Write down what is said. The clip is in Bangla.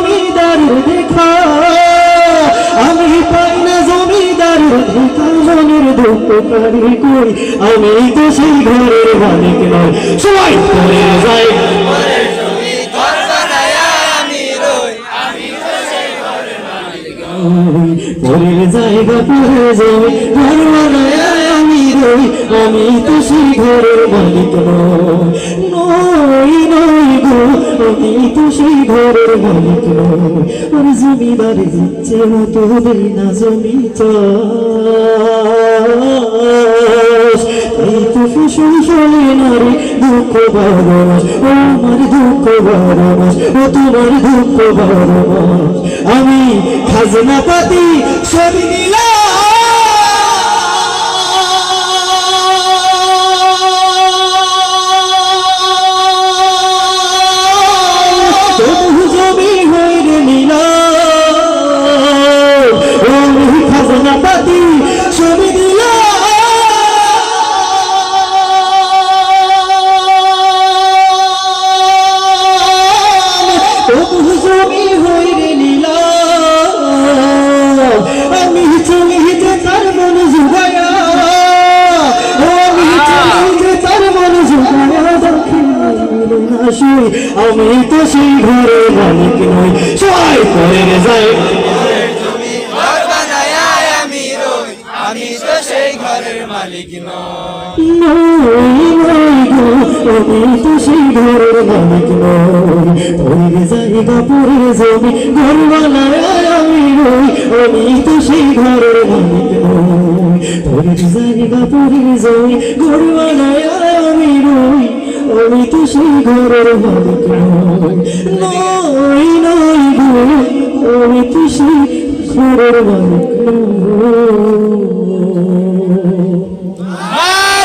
জমিদারের দেখা, আমি পাই না জমিদারের দেখা, মনের দুঃখ কারি করি, আমি তো সেই ঘরের মালিক নয়। সবাই পড়ে যায় পরের জায়গা পরে যাবে ঘর বানায় আমি রই, আমি তো সেই ঘরের মালিক নই নই গো, আমি তো সেই ঘরের মালিক নই। আর জমিদারে দিচ্ছে মতো দেই না জমি চাষ, এই তো ফসল ফলে নারী দুঃখ 12 মাস, ও আমার দুঃখ 12 মাস, ও তোমার দুঃখ 12 মাস। আমি খাজনা পাতি সবই দিলাম, তবু জমি হইরে নিলাম, আমি খাজনা পাতি সবই দিলাম, তবু জমি হইরে নিলাম। আমি চলিতে তার মন জুগায়া, আমি চলিতে তার মন জুগায়া, আমি তো সেই ঘরের মালিক নই। সবাই পড়ে যায় আমি তো সেই ঘরের মালিক নই। আমি তো সেই ঘরের মালিক নই। পড়ে জায়গা পড়ে জমি ঘর বানায় আমি রই, আমি তো সেই ঘরের মালিক নই। পড়ে জায়গা পড়ে জমি ঘর বানায় আমি রই, আমি তো সেই ঘরের মালিক নই নই গো, আমি তো সেই ঘরের মালিক নই।